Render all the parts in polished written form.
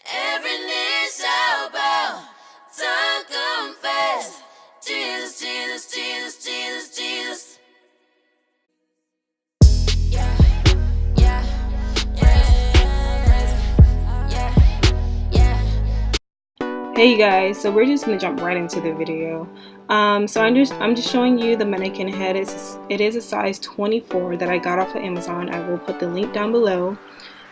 Every knee shall bow, tongue confess. Jesus, Jesus, Jesus, Jesus, Jesus. Yeah, yeah, yeah, yeah. Hey you guys, so we're just gonna jump right into the video. So I'm just showing you the mannequin head. It is a size 24 that I got off of Amazon. I will put the link down below.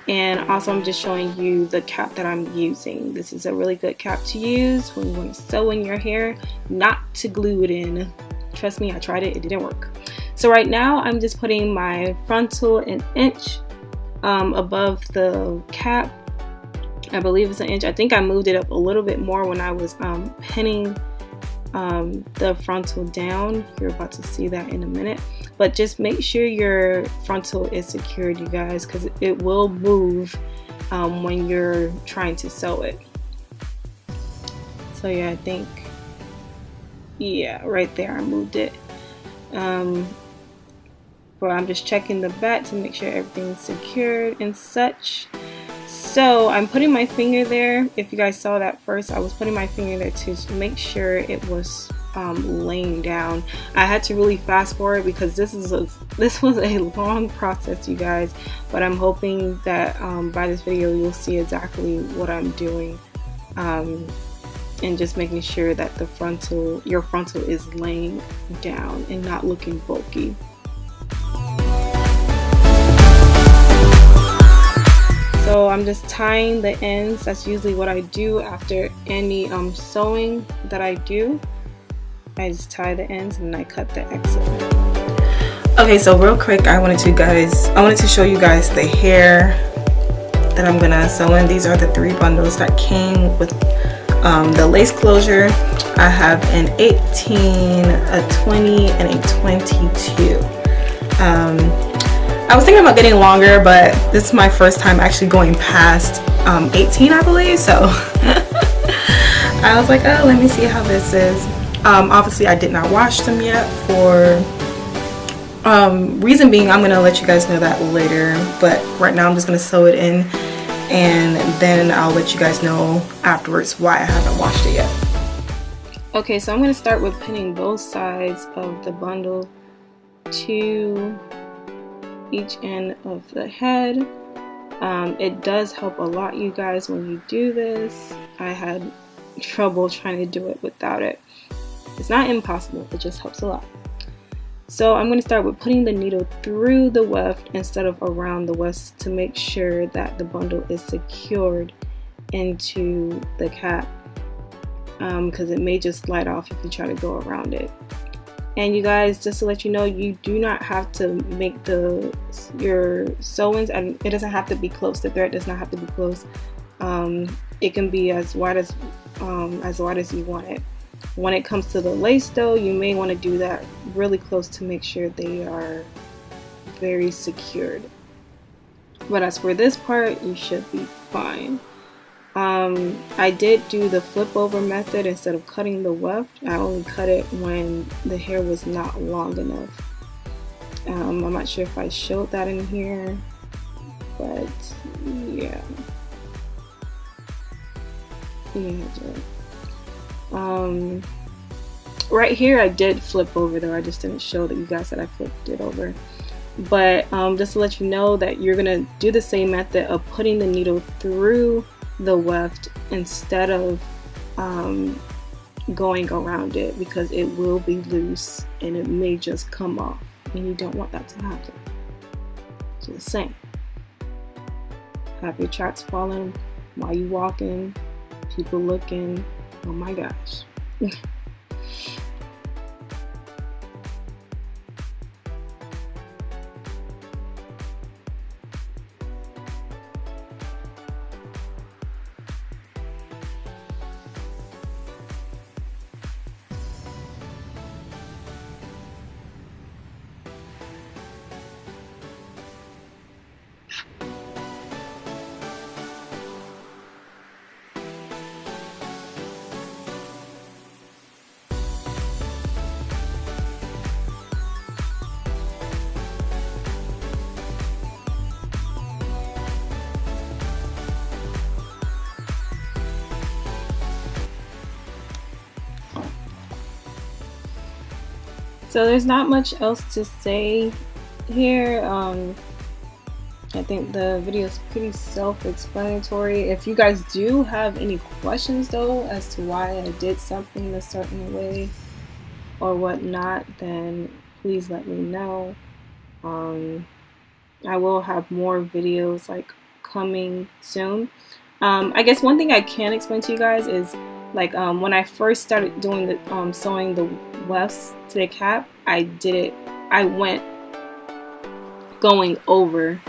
And also I'm just showing you the cap that I'm using. This is a really good cap to use when you want to sew in your hair, not to glue it in. Trust me, I tried it, it didn't work. So right now I'm just putting my frontal an inch above the cap. I believe it's an inch. I think I moved it up a little bit more when I was pinning the frontal down. You're about to see that in a minute. But just make sure your frontal is secured, you guys, because it will move when you're trying to sew it. So yeah, I think, yeah, right there I moved it. But I'm just checking the back to make sure everything's secured and such. So I'm putting my finger there. If you guys saw that first, I was putting my finger there to make sure it was laying down. I had to really fast forward because this was a long process, you guys. But I'm hoping that by this video you'll see exactly what I'm doing, and just making sure that your frontal is laying down and not looking bulky. So I'm just tying the ends. That's usually what I do after any sewing that I do. I just tie the ends and I cut the exit. Okay, so real quick, I wanted to show you guys the hair that I'm gonna sew in. These are the 3 bundles that came with the lace closure. I have an 18, a 20, and a 22. I was thinking about getting longer, but this is my first time actually going past 18, I believe, so I was like, oh, let me see how this is. Obviously I did not wash them yet, for reason being I'm gonna let you guys know that later, but right now I'm just gonna sew it in, and then I'll let you guys know afterwards why I haven't washed it yet. Okay, so I'm gonna start with pinning both sides of the bundle to each end of the head. It does help a lot, you guys, when you do this. I had trouble trying to do it without it. It's not impossible, it just helps a lot. So I'm going to start with putting the needle through the weft instead of around the weft to make sure that the bundle is secured into the cap, because it may just slide off if you try to go around it. And you guys, just to let you know, you do not have to make your sewings, and it doesn't have to be close. The thread does not have to be close. It can be as wide as you want it. When it comes to the lace though, you may want to do that really close to make sure they are very secured. But as for this part, you should be fine. I did do the flip over method instead of cutting the weft. I only cut it when the hair was not long enough. I'm not sure if I showed that in here, but yeah. Right here I did flip over though. I just didn't show that you guys that I flipped it over. But just to let you know that you're gonna do the same method of putting the needle through the weft instead of going around it, because it will be loose and it may just come off, and you don't want that to happen. Just saying. Have your tracks falling while you walking, people looking. Oh my gosh. So there's not much else to say here. I think the video is pretty self-explanatory. If you guys do have any questions though as to why I did something a certain way or whatnot, then please let me know. I will have more videos like coming soon. I guess one thing I can explain to you guys is like when I first started doing the sewing the wefts to the cap, I went going over,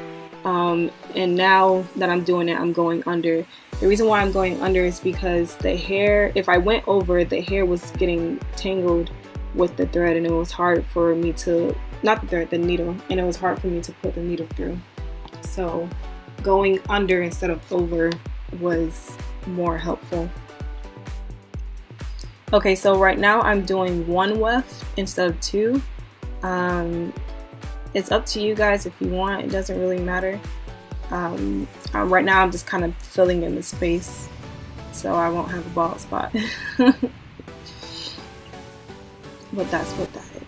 and now that I'm doing it, I'm going under. The reason why I'm going under is because the hair, if I went over, the hair was getting tangled with the thread, and it was hard for me to, not the thread, the needle, and it was hard for me to put the needle through. So going under instead of over was more helpful. Okay, so right now I'm doing one weft instead of two. It's up to you guys if you want. It doesn't really matter. Right now I'm just kind of filling in the space so I won't have a bald spot. But that's what that is.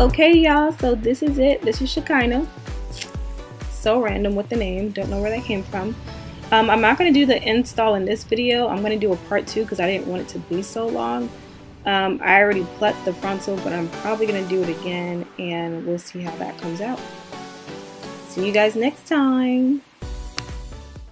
Okay, y'all, so this is it. This is Shekinah. So random with the name. Don't know where that came from. I'm not going to do the install in this video. I'm going to do a part 2 because I didn't want it to be so long. I already plet the frontal, but I'm probably going to do it again, and we'll see how that comes out. See you guys next time.